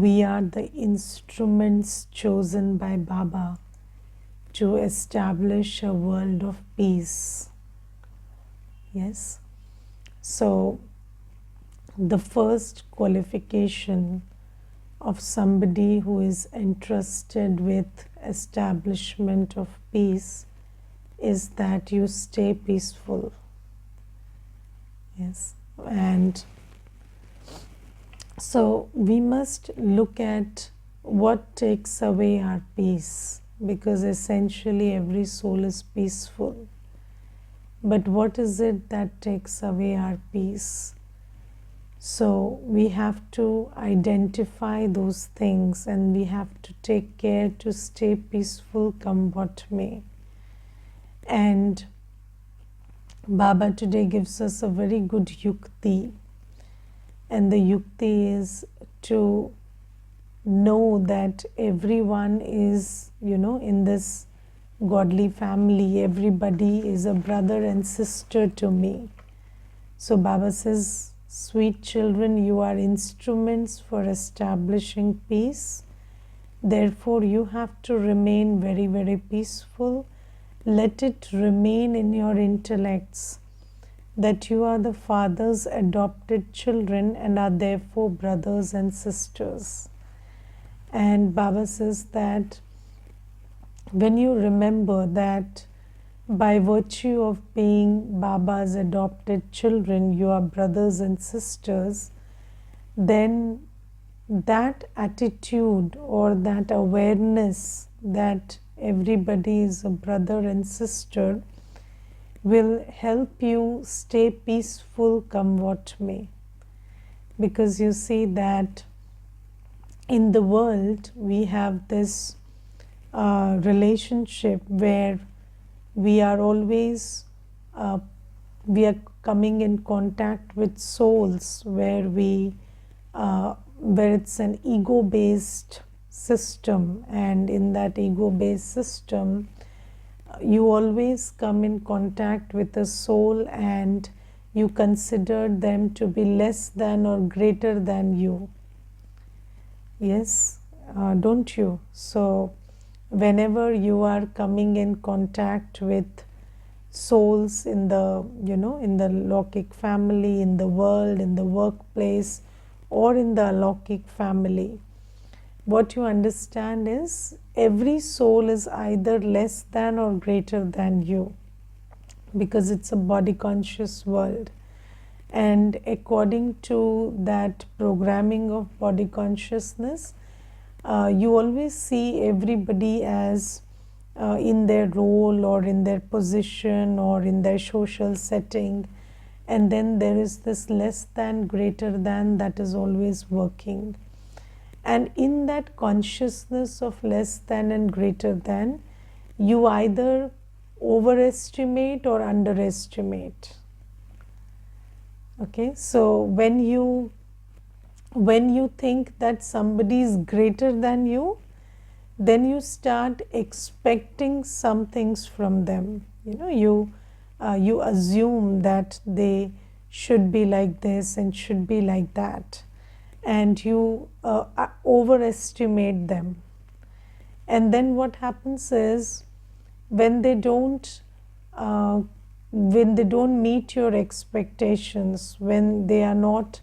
we are the instruments chosen by Baba to establish a world of peace. Yes. So the first qualification of somebody who is entrusted with establishment of peace is that you stay peaceful. Yes. And so we must look at what takes away our peace, because essentially every soul is peaceful. But what is it that takes away our peace? So we have to identify those things, and we have to take care to stay peaceful come what may. And Baba today gives us a very good yukti, and the yukti is to know that everyone is, in this godly family, everybody is a brother and sister to me. So Baba says, sweet children, you are instruments for establishing peace. Therefore, you have to remain very, very peaceful. Let it remain in your intellects that you are the Father's adopted children and are therefore brothers and sisters. And Baba says that when you remember that by virtue of being Baba's adopted children, you are brothers and sisters, then that attitude or that awareness that everybody is a brother and sister will help you stay peaceful come what may. Because you see that in the world we have this relationship where we are always we are coming in contact with souls where it's an ego-based system, and in that ego-based system you always come in contact with a soul and you consider them to be less than or greater than you. Yes, don't you? So whenever you are coming in contact with souls in the, in the Lokik family, in the world, in the workplace, or in the Alokik family, what you understand is every soul is either less than or greater than you, because it's a body conscious world. And according to that programming of body consciousness, you always see everybody as in their role or in their position or in their social setting, and then there is this less than, greater than that is always working. And in that consciousness of less than and greater than, you either overestimate or underestimate. Okay, so when you think that somebody is greater than you, then you start expecting some things from them. You assume that they should be like this and should be like that, and you overestimate them. And then what happens is, when they don't meet your expectations, when they are not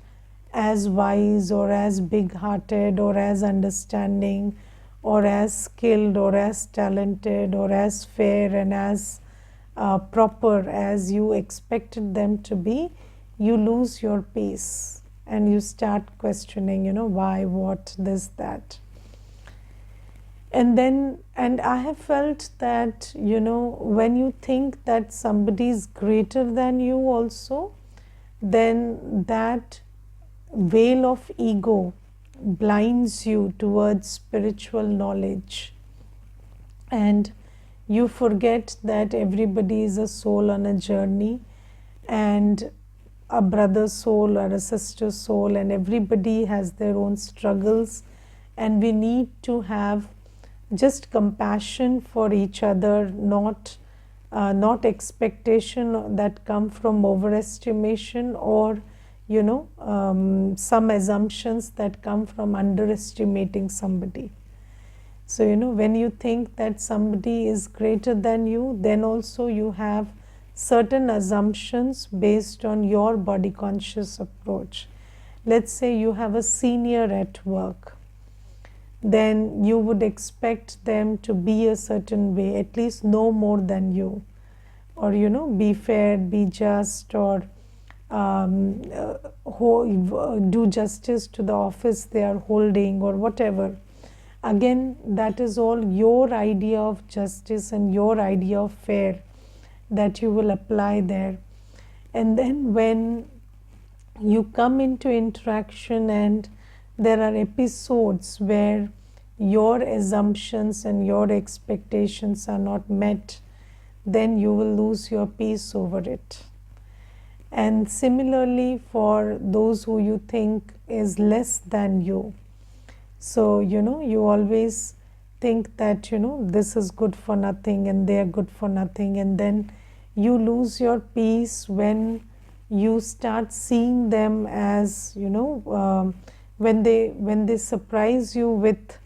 as wise or as big-hearted or as understanding or as skilled or as talented or as fair and as proper as you expected them to be, you lose your peace and you start questioning, why, what, this, that. And I have felt that, when you think that somebody is greater than you also, then that veil of ego blinds you towards spiritual knowledge, and you forget that everybody is a soul on a journey, and a brother soul or a sister soul, and everybody has their own struggles, and we need to have just compassion for each other, not expectation that come from overestimation or some assumptions that come from underestimating somebody. So, when you think that somebody is greater than you, then also you have certain assumptions based on your body conscious approach. Let's say you have a senior at work, then you would expect them to be a certain way, at least know more than you, or be fair, be just, or do justice to the office they are holding, or whatever. Again, that is all your idea of justice and your idea of fair that you will apply there. And then when you come into interaction and there are episodes where your assumptions and your expectations are not met, then you will lose your peace over it. And similarly for those who you think is less than you. So, you always think that, this is good for nothing and they are good for nothing. And then you lose your peace when you start seeing them as, when they surprise you with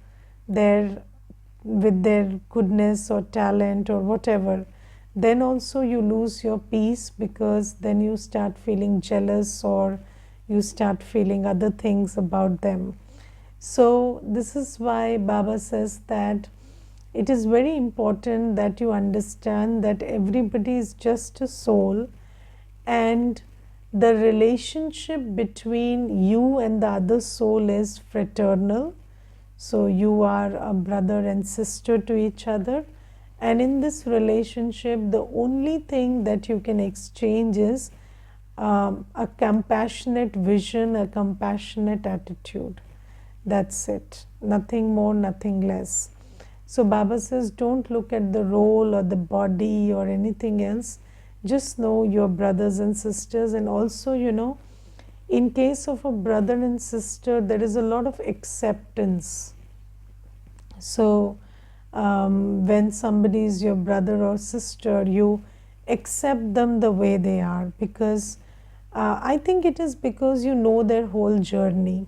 their goodness or talent or whatever, then also you lose your peace, because then you start feeling jealous or you start feeling other things about them. So this is why Baba says that it is very important that you understand that everybody is just a soul, and the relationship between you and the other soul is fraternal. So you are a brother and sister to each other, and in this relationship the only thing that you can exchange is a compassionate vision, a compassionate attitude. That's it, nothing more, nothing less. So Baba says, don't look at the role or the body or anything else. Just know your brothers and sisters. And also, in case of a brother and sister, there is a lot of acceptance. So when somebody is your brother or sister, you accept them the way they are, because I think it is because you know their whole journey.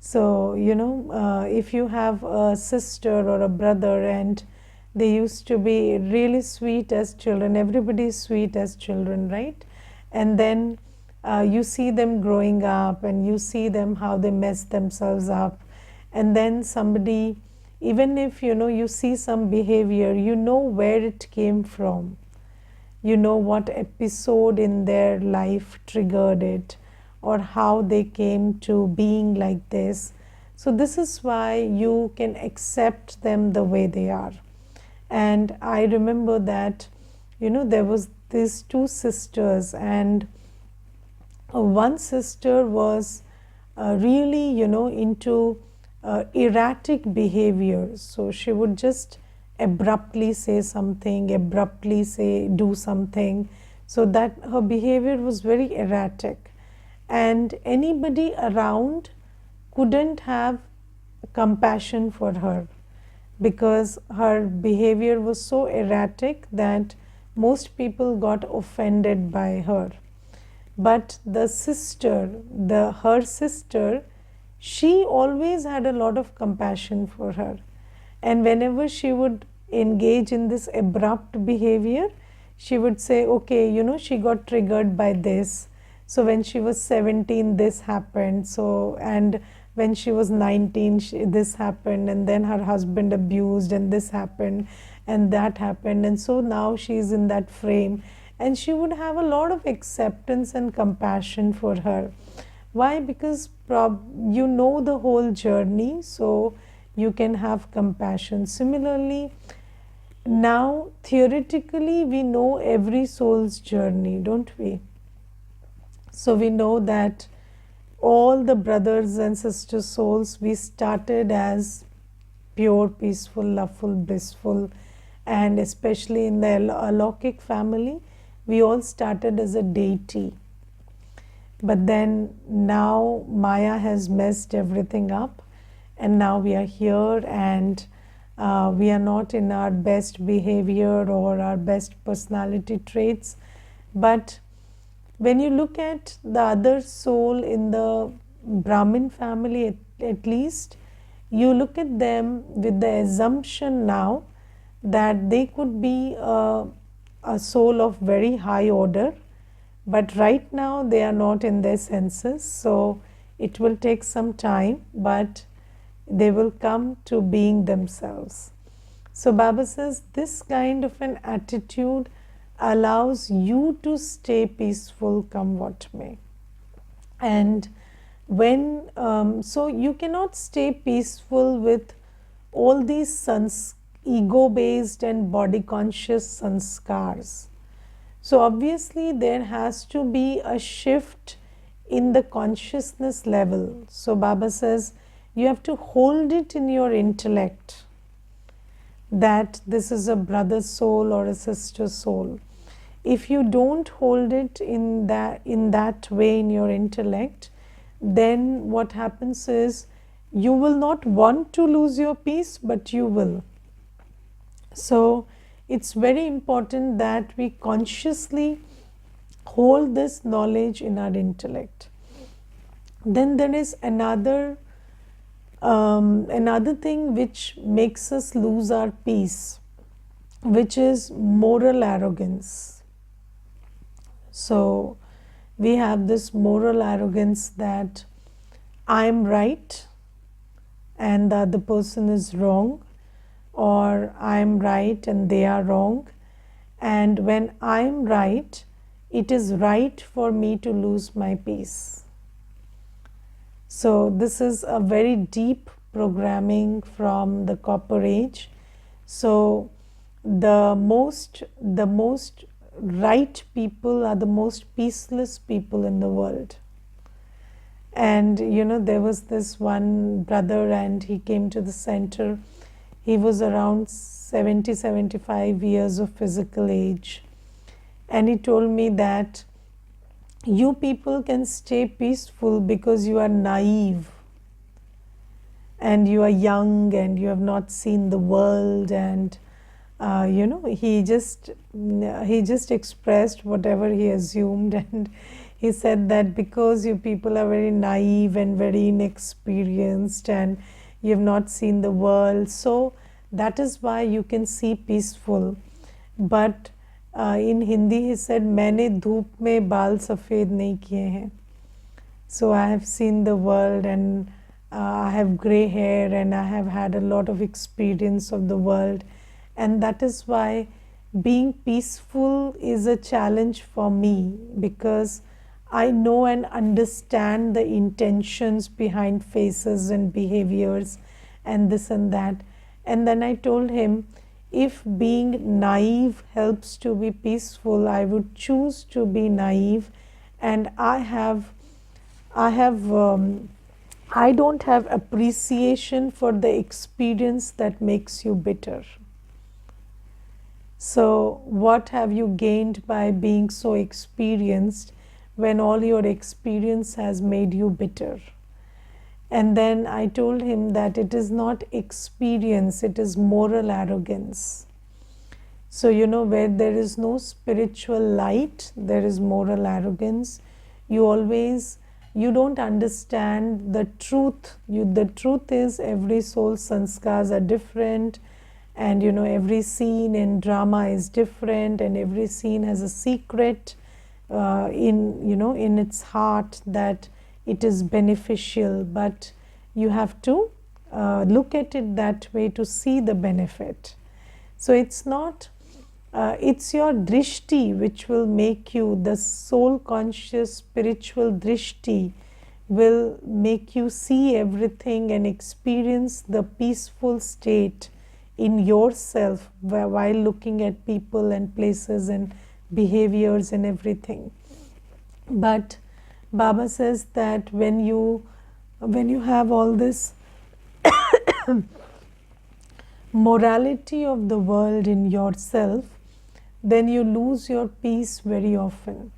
So, if you have a sister or a brother and they used to be really sweet as children, everybody is sweet as children, right? And then you see them growing up and you see them how they mess themselves up. And then somebody, even if, you see some behavior, you know where it came from. You know what episode in their life triggered it, or how they came to being like this. So this is why you can accept them the way they are. And I remember that, there was these two sisters, and one sister was really, into erratic behavior. So she would just abruptly say something, abruptly do something, so that her behavior was very erratic. And anybody around couldn't have compassion for her, because her behavior was so erratic that most people got offended by her. But the sister, her sister, she always had a lot of compassion for her. And whenever she would engage in this abrupt behavior, she would say, okay, she got triggered by this. So when she was 17, this happened. So, and when she was 19, this happened, and then her husband abused, and this happened, and that happened. And so now she's in that frame. And she would have a lot of acceptance and compassion for her. Why? Because you know the whole journey, so you can have compassion. Similarly, now theoretically we know every soul's journey, don't we? So we know that all the brothers and sister souls, we started as pure, peaceful, loveful, blissful, and especially in the Alokik family, we all started as a deity. But then now Maya has messed everything up, and now we are here, and we are not in our best behavior or our best personality traits, but when you look at the other soul in the Brahmin family, at least, you look at them with the assumption now that they could be a soul of very high order, but right now they are not in their senses, so it will take some time, but they will come to being themselves. So Baba says this kind of an attitude allows you to stay peaceful come what may. And when so you cannot stay peaceful with all these ego based and body conscious sanskars. So obviously there has to be a shift in the consciousness level. So Baba says you have to hold it in your intellect that this is a brother soul or a sister soul. If you don't hold it in that way in your intellect, then what happens is you will not want to lose your peace, but you will. So it's very important that we consciously hold this knowledge in our intellect. Then there is another thing which makes us lose our peace, which is moral arrogance. So we have this moral arrogance that I'm right and the other person is wrong, or I'm right and they are wrong, and when I'm right, it is right for me to lose my peace. So this is a very deep programming from the Copper Age. So the most right people are the most peaceless people in the world. And there was this one brother, and he came to the center. He was around 70-75 years of physical age, and he told me that you people can stay peaceful because you are naive and you are young and you have not seen the world, and he just expressed whatever he assumed, and he said that because you people are very naive and very inexperienced and you have not seen the world, so that is why you can see peaceful. But in Hindi he said, मैंने धूप में बाल सफ़ेद नहीं किए हैं. So I have seen the world, and I have gray hair, and I have had a lot of experience of the world, and that is why being peaceful is a challenge for me, because I know and understand the intentions behind faces and behaviors and this and that. And then I told him, if being naive helps to be peaceful, I would choose to be naive, and I don't have appreciation for the experience that makes you bitter. So what have you gained by being so experienced when all your experience has made you bitter? And then I told him that it is not experience, it is moral arrogance. So where there is no spiritual light, there is moral arrogance. You don't understand the truth. The truth is every soul's sanskars are different, and every scene in drama is different, and every scene has a secret in its heart that it is beneficial, but you have to look at it that way to see the benefit. So it's not it's your drishti which will make you, the soul conscious spiritual drishti will make you see everything and experience the peaceful state in yourself while looking at people and places and behaviors and everything. But Baba says that when you have all this morality of the world in yourself, then you lose your peace very often.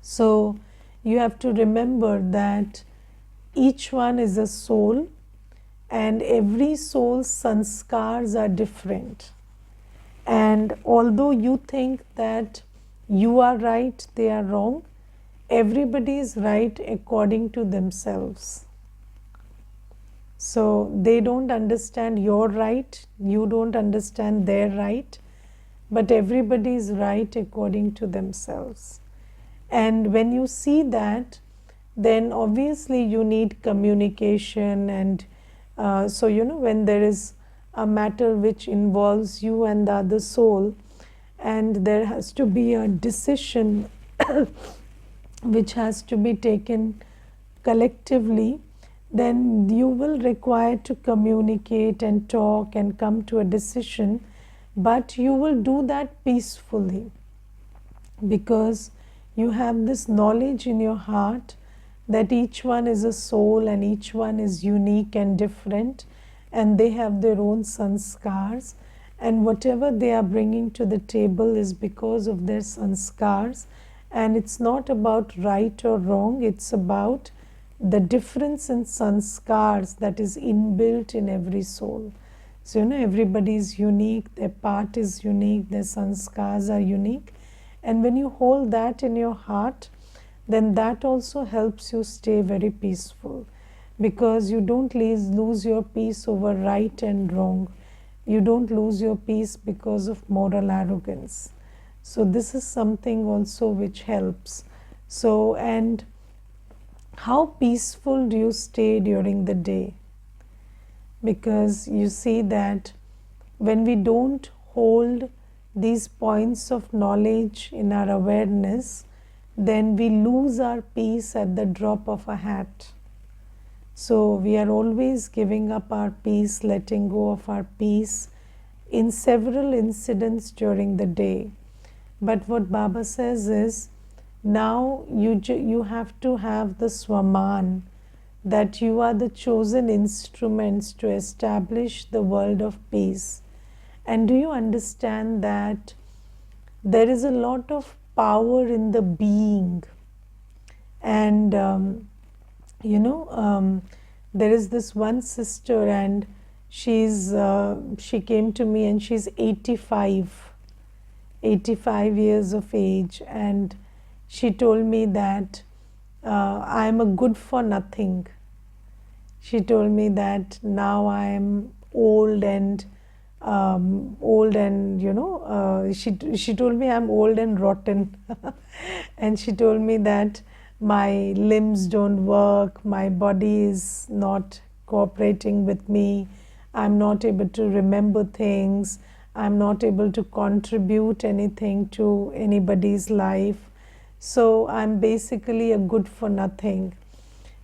So you have to remember that each one is a soul, and every soul's sanskars are different. And although you think that you are right, they are wrong, everybody is right according to themselves. So they don't understand your right, you don't understand their right, but everybody is right according to themselves. And when you see that, then obviously you need communication. And so, when there is a matter which involves you and the other soul, and there has to be a decision which has to be taken collectively, then you will require to communicate and talk and come to a decision, but you will do that peacefully, because you have this knowledge in your heart that each one is a soul and each one is unique and different, and they have their own sanskars, and whatever they are bringing to the table is because of their sanskars. And it's not about right or wrong, it's about the difference in sanskars that is inbuilt in every soul. So, everybody is unique, their part is unique, their sanskars are unique. And when you hold that in your heart, then that also helps you stay very peaceful, because you don't lose your peace over right and wrong. You don't lose your peace because of moral arrogance. So this is something also which helps. So, and how peaceful do you stay during the day? Because you see that when we don't hold these points of knowledge in our awareness, then we lose our peace at the drop of a hat. So we are always giving up our peace, letting go of our peace in several incidents during the day. But what Baba says is, now you have to have the Swaman, that you are the chosen instruments to establish the world of peace. And do you understand that there is a lot of power in the being? And there is this one sister, and she came to me, and she's 85 years of age, and she told me that I am a good for nothing. She told me that now I am old and she told me I'm old and rotten. And she told me that my limbs don't work, my body is not cooperating with me, I'm not able to remember things, I'm not able to contribute anything to anybody's life. So I'm basically a good for nothing.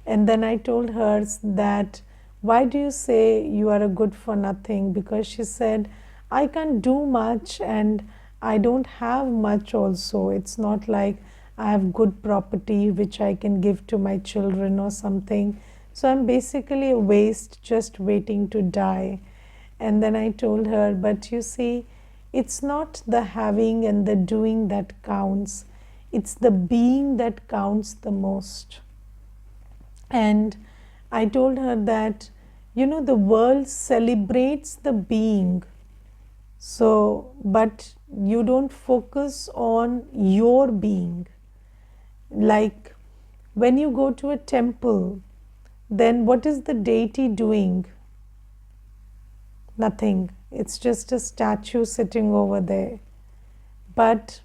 And then I told her that, why do you say you are a good for nothing? Because she said, I can't do much and I don't have much also. It's not like I have good property which I can give to my children or something. So I'm basically a waste, just waiting to die. And then I told her, but you see, it's not the having and the doing that counts. It's the being that counts the most. And I told her that, the world celebrates the being. So, but you don't focus on your being. Like when you go to a temple, then what is the deity doing? Nothing. It's just a statue sitting over there. But,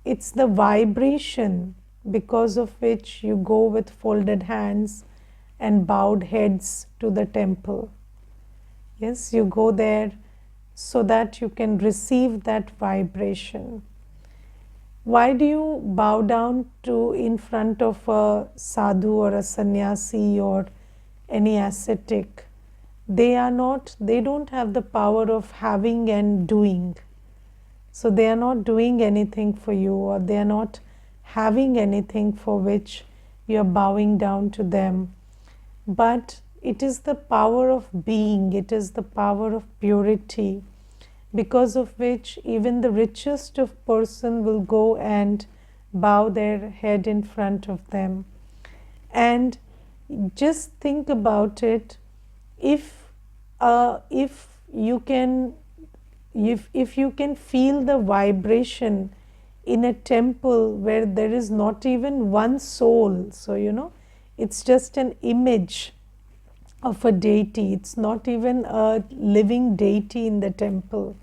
it's the vibration because of which you go with folded hands and bowed heads to the temple. Yes, you go there so that you can receive that vibration. Why do you bow down in front of a sadhu or a sannyasi or any ascetic? They don't have the power of having and doing. So they are not doing anything for you, or they are not having anything for which you are bowing down to them. But it is the power of being, it is the power of purity, because of which even the richest of person will go and bow their head in front of them. And just think about it, if you can feel the vibration in a temple where there is not even one soul. So, it's just an image of a deity. It's not even a living deity in the temple.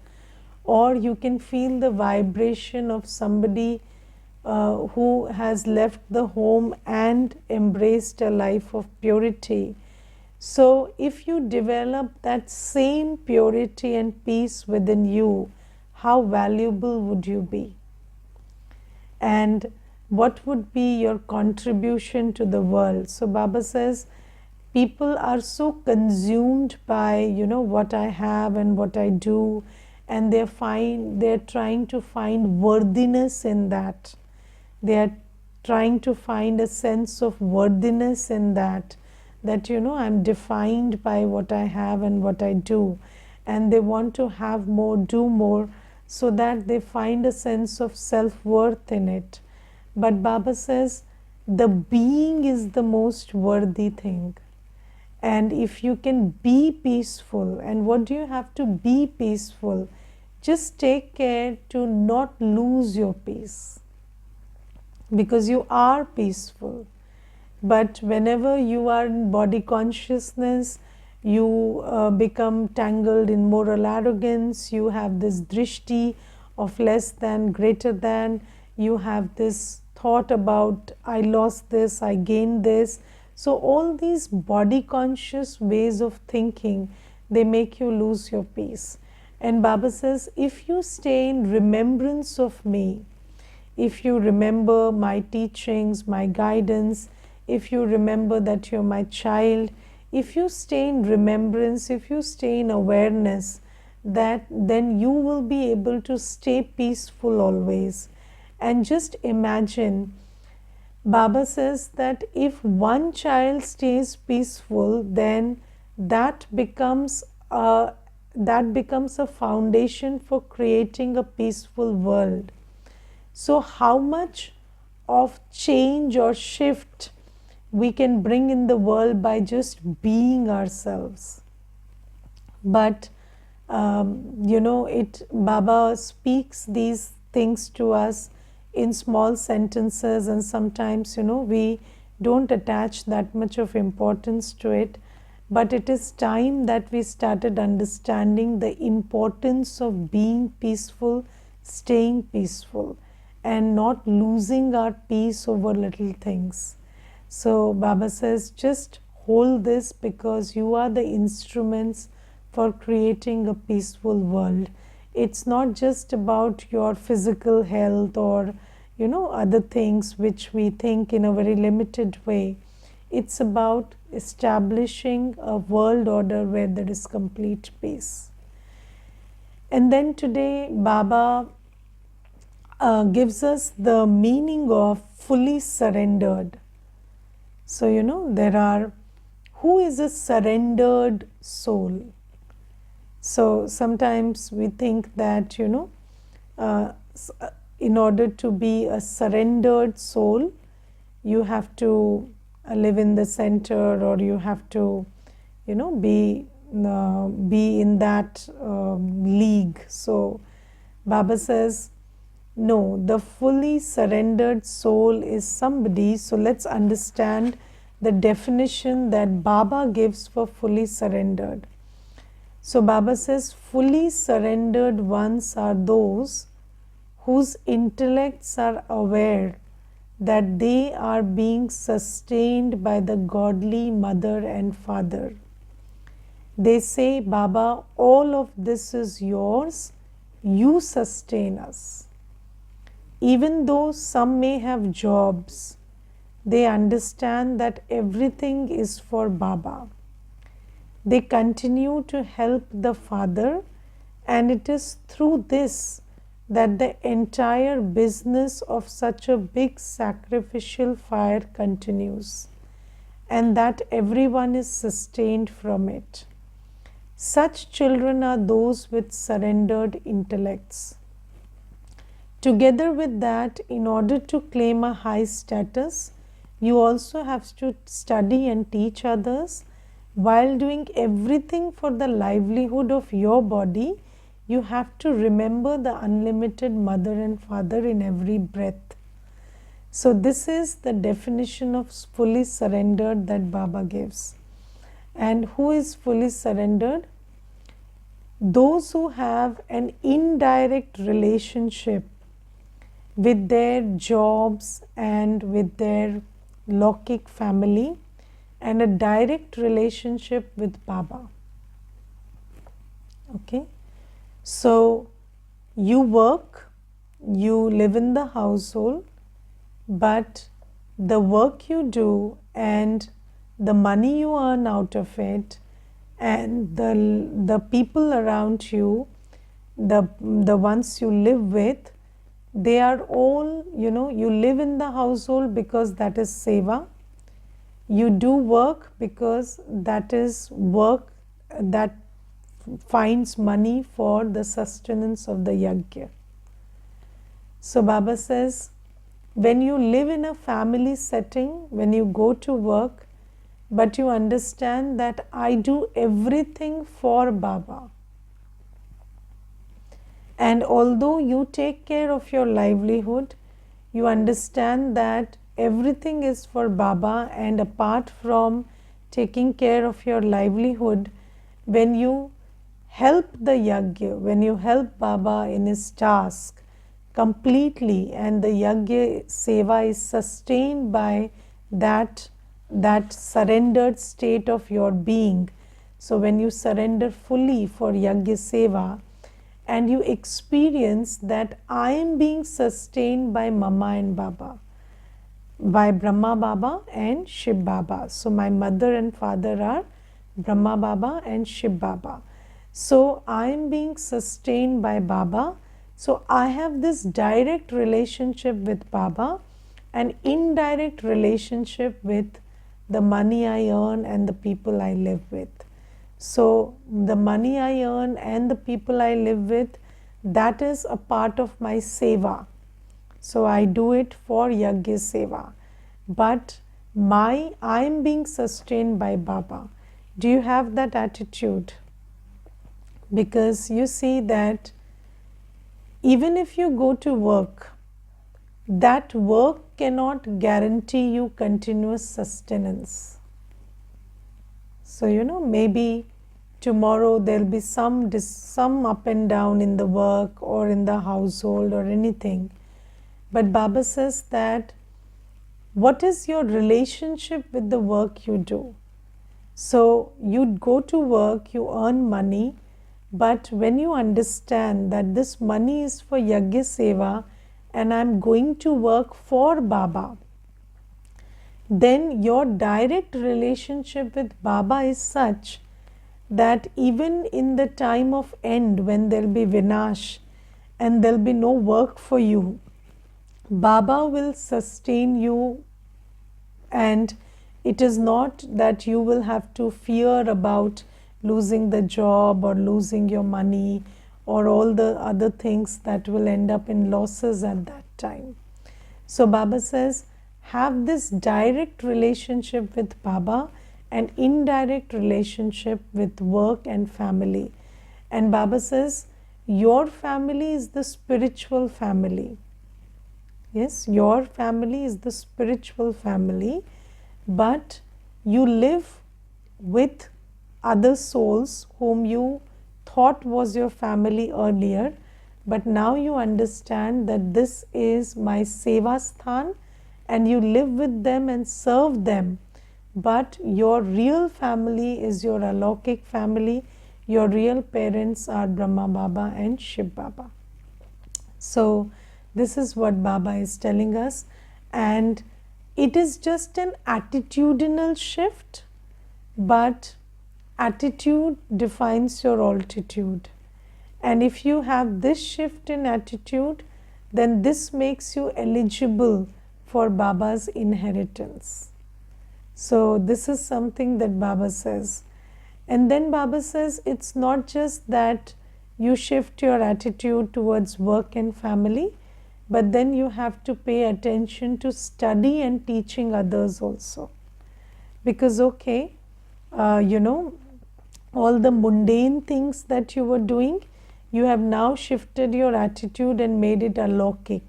Or you can feel the vibration of somebody who has left the home and embraced a life of purity. So, if you develop that same purity and peace within you, how valuable would you be? And what would be your contribution to the world? So, Baba says, people are so consumed by, what I have and what I do, and they're trying to find worthiness in that. They are trying to find a sense of worthiness in that, I'm defined by what I have and what I do, and they want to have more, do more, so that they find a sense of self-worth in it. But Baba says the being is the most worthy thing. And if you can be peaceful, and what do you have to be peaceful? Just take care to not lose your peace, because you are peaceful. But whenever you are in body consciousness, you become tangled in moral arrogance, you have this drishti of less than, greater than, you have this thought about I lost this, I gained this. So all these body conscious ways of thinking, they make you lose your peace. And Baba says, if you stay in remembrance of me, if you remember my teachings, my guidance, if you remember that you're my child, if you stay in remembrance, if you stay in awareness, that then you will be able to stay peaceful always. And just imagine, Baba says that if one child stays peaceful, then that becomes a foundation for creating a peaceful world. So how much of change or shift we can bring in the world by just being ourselves. But Baba speaks these things to us in small sentences, and sometimes we don't attach that much of importance to it. But it is time that we started understanding the importance of being peaceful, staying peaceful, and not losing our peace over little things. So Baba says, just hold this, because you are the instruments for creating a peaceful world. It's not just about your physical health or other things which we think in a very limited way. It's about establishing a world order where there is complete peace. And then today Baba gives us the meaning of fully surrendered. So, there are, who is a surrendered soul? So, sometimes we think that, in order to be a surrendered soul, you have to live in the center, or you have to, be in that league. So, Baba says, no, the fully surrendered soul is somebody. So let's understand the definition that Baba gives for fully surrendered. So Baba says, fully surrendered ones are those whose intellects are aware that they are being sustained by the godly mother and father. They say, Baba, all of this is yours, you sustain us. Even though some may have jobs, they understand that everything is for Baba. They continue to help the Father, and it is through this that the entire business of such a big sacrificial fire continues, and that everyone is sustained from it. Such children are those with surrendered intellects. Together with that, in order to claim a high status, you also have to study and teach others. While doing everything for the livelihood of your body, you have to remember the unlimited mother and father in every breath. So this is the definition of fully surrendered that Baba gives. And who is fully surrendered? Those who have an indirect relationship with their jobs and with their Lokik family, and a direct relationship with Baba. Okay, so you work, you live in the household, but the work you do and the money you earn out of it and the people around you, the ones you live with, they are all, you live in the household because that is seva. You do work because that is work that finds money for the sustenance of the yajna. So Baba says, when you live in a family setting, when you go to work, but you understand that I do everything for Baba. And although you take care of your livelihood, you understand that everything is for Baba, and apart from taking care of your livelihood, when you help the yajna, when you help Baba in his task completely, and the yajna seva is sustained by that surrendered state of your being. So when you surrender fully for yajna seva, and you experience that I am being sustained by Mama and Baba, by Brahma Baba and Shiv Baba. So my mother and father are Brahma Baba and Shiv Baba. So I am being sustained by Baba. So I have this direct relationship with Baba and indirect relationship with the money I earn and the people I live with. So the money I earn and the people I live with, that is a part of my seva. So I do it for yajna seva. But I am being sustained by Baba. Do you have that attitude? Because you see that even if you go to work, that work cannot guarantee you continuous sustenance. So maybe tomorrow there'll be some up and down in the work or in the household or anything. But Baba says that what is your relationship with the work you do? So you go to work, you earn money, but when you understand that this money is for yajna seva and I'm going to work for Baba, then your direct relationship with Baba is such that even in the time of end, when there will be vinash and there will be no work for you, Baba will sustain you, and it is not that you will have to fear about losing the job or losing your money or all the other things that will end up in losses at that time. So Baba says, have this direct relationship with Baba and indirect relationship with work and family. And Baba says, your family is the spiritual family. Yes, your family is the spiritual family, but you live with other souls whom you thought was your family earlier, but now you understand that this is my seva sthan, and you live with them and serve them. But your real family is your Alokik family. Your real parents are Brahma Baba and Shiv Baba. So this is what Baba is telling us, and it is just an attitudinal shift, but attitude defines your altitude. And if you have this shift in attitude, then this makes you eligible for Baba's inheritance. So this is something that Baba says. And then Baba says, it's not just that you shift your attitude towards work and family, but then you have to pay attention to study and teaching others also. Because all the mundane things that you were doing, you have now shifted your attitude and made it alokik.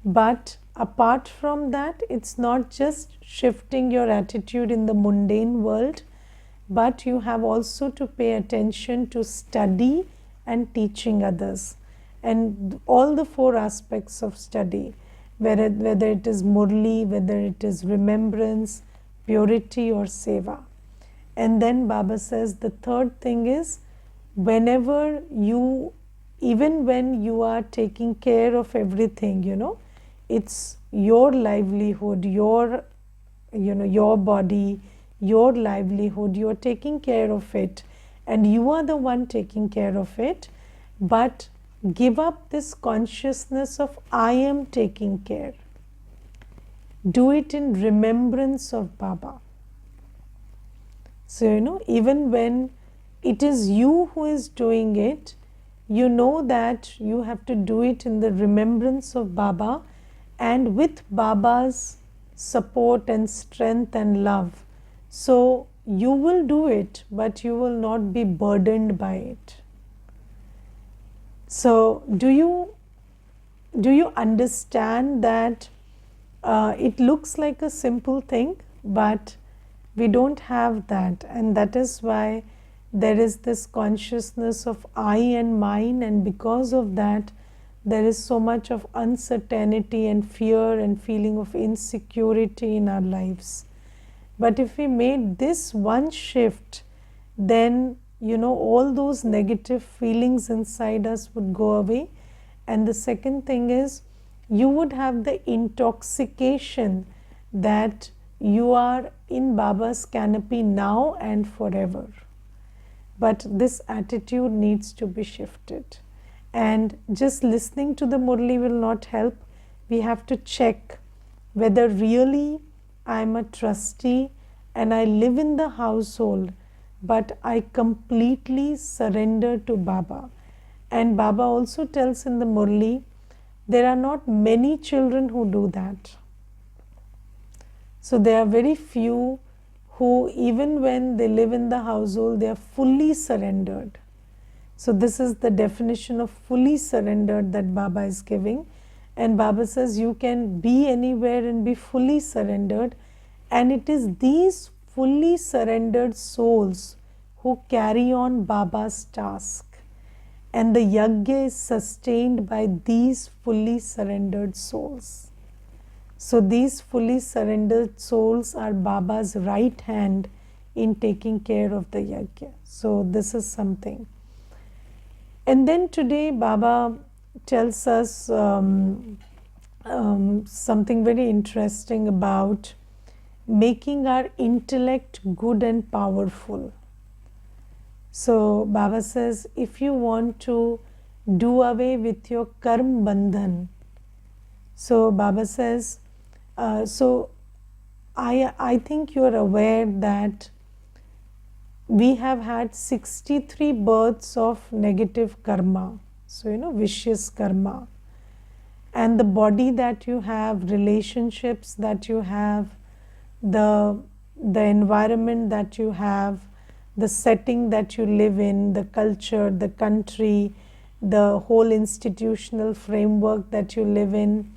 But apart from that, it's not just shifting your attitude in the mundane world, but you have also to pay attention to study and teaching others. And all the four aspects of study, whether it is murli, whether it is remembrance, purity, or seva. And then Baba says the third thing is, whenever you, even when you are taking care of everything, it's your livelihood, your body, your livelihood, you're taking care of it, and you are the one taking care of it. But give up this consciousness of I am taking care. Do it in remembrance of Baba. So, even when it is you who is doing it, you know that you have to do it in the remembrance of Baba and with Baba's support and strength and love. So you will do it, but you will not be burdened by it. So do you understand that it looks like a simple thing, but we don't have that, and that is why there is this consciousness of I and mine, and because of that there is so much of uncertainty and fear and feeling of insecurity in our lives. But if we made this one shift, then all those negative feelings inside us would go away. And the second thing is, you would have the intoxication that you are in Baba's canopy now and forever. But this attitude needs to be shifted. And just listening to the Murli will not help. We have to check whether really I am a trustee and I live in the household, but I completely surrender to Baba. And Baba also tells in the Murli, there are not many children who do that. So there are very few who, even when they live in the household, they are fully surrendered. So this is the definition of fully surrendered that Baba is giving. And Baba says you can be anywhere and be fully surrendered. And it is these fully surrendered souls who carry on Baba's task. And the yajna is sustained by these fully surrendered souls. So these fully surrendered souls are Baba's right hand in taking care of the yajna. So this is something. And then today Baba tells us something very interesting about making our intellect good and powerful. So Baba says, if you want to do away with your karm bandhan, so Baba says, I think you are aware that we have had 63 births of negative karma. So, vicious karma. And the body that you have, relationships that you have, the environment that you have, the setting that you live in, the culture, the country, the whole institutional framework that you live in,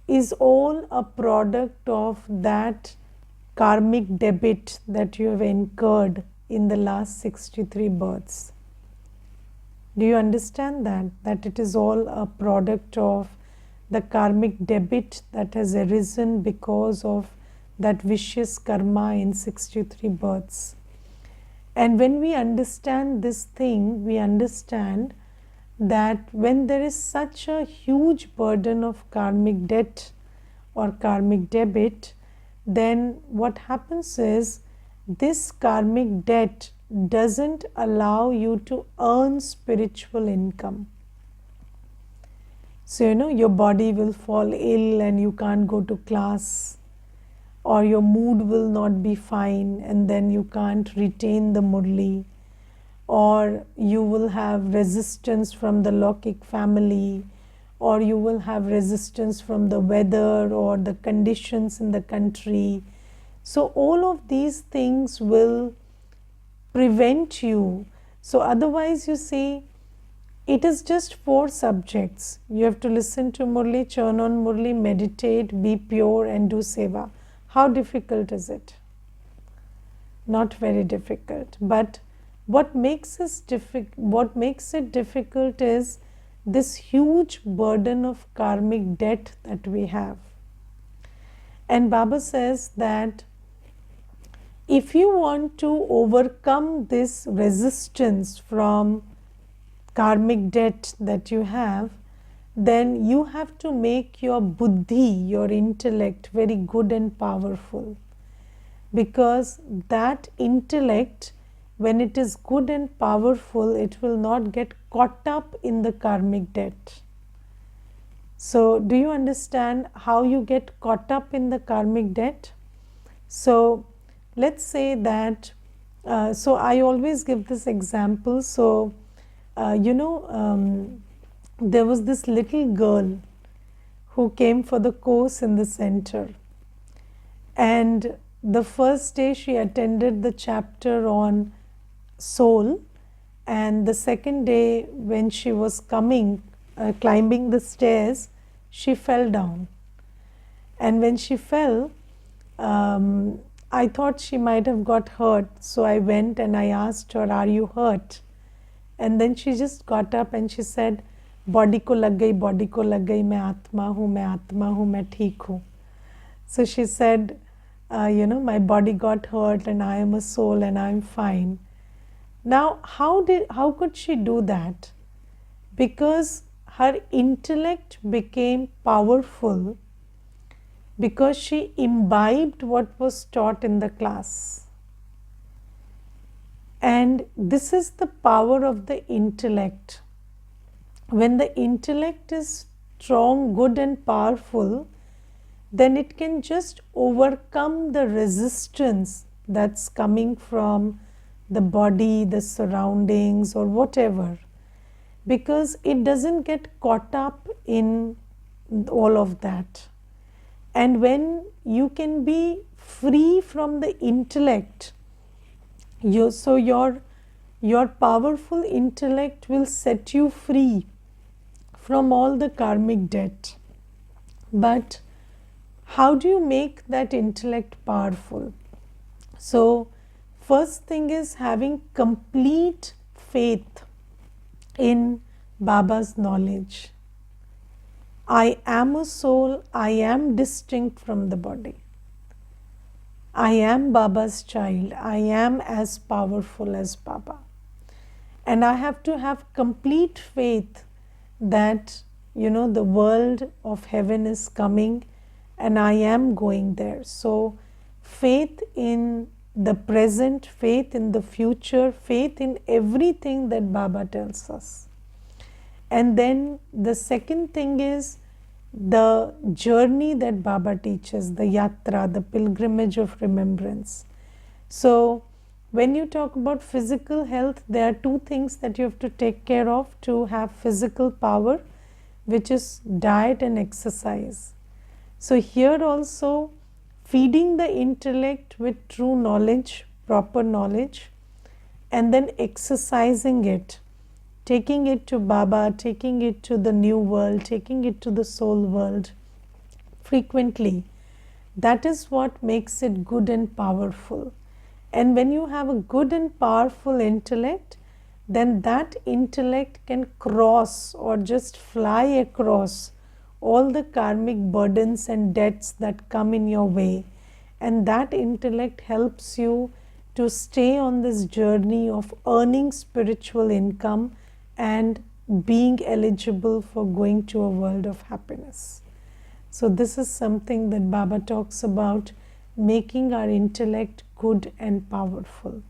is all a product of that karmic debit that you have incurred in the last 63 births. Do you understand that? That it is all a product of the karmic debit that has arisen because of that vicious karma in 63 births. And when we understand this thing, we understand that when there is such a huge burden of karmic debt or karmic debit, then what happens is this karmic debt doesn't allow you to earn spiritual income. So, your body will fall ill and you can't go to class, or your mood will not be fine and then you can't retain the murli, or you will have resistance from the Lokik family, or you will have resistance from the weather or the conditions in the country. So all of these things will prevent you. So otherwise you see, It is just 4 subjects. You have to listen to Murli, churn on Murli, meditate, be pure, and do seva. How difficult is it? Not very difficult. But what makes it difficult is this huge burden of karmic debt that we have. And Baba says that if you want to overcome this resistance from karmic debt that you have, then you have to make your buddhi, your intellect, very good and powerful. Because that intellect, when it is good and powerful, it will not get caught up in the karmic debt. So, do you understand how you get caught up in the karmic debt? So, let's say that, so I always give this example. So, there was this little girl who came for the course in the center. And the first day she attended the chapter on soul, and the second day when she was climbing the stairs, she fell down. And when she fell, I thought she might have got hurt. So I went and I asked her, "Are you hurt?" And then she just got up and she said, "Body ko lag gayi, main atma hu, main theek hu." So she said, my body got hurt and I am a soul and I am fine. Now, how could she do that? Because her intellect became powerful because she imbibed what was taught in the class. And this is the power of the intellect. When the intellect is strong, good and powerful, then it can just overcome the resistance that's coming from the body, the surroundings, or whatever, because it doesn't get caught up in all of that. And when you can be free from the intellect, your powerful intellect will set you free from all the karmic debt. But how do you make that intellect powerful? So, first thing is having complete faith in Baba's knowledge. I am a soul, I am distinct from the body. I am Baba's child, I am as powerful as Baba. And I have to have complete faith that, the world of heaven is coming and I am going there. So, faith in the present, faith in the future, faith in everything that Baba tells us. And then the second thing is the journey that Baba teaches, the yatra, the pilgrimage of remembrance. So, when you talk about physical health, there are 2 things that you have to take care of to have physical power, which is diet and exercise. So, here also feeding the intellect with true knowledge, proper knowledge, and then exercising it, taking it to Baba, taking it to the new world, taking it to the soul world frequently. That is what makes it good and powerful. And when you have a good and powerful intellect, then that intellect can cross or just fly across all the karmic burdens and debts that come in your way. And that intellect helps you to stay on this journey of earning spiritual income and being eligible for going to a world of happiness. So this is something that Baba talks about, making our intellect good and powerful.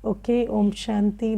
Okay, Om Shanti.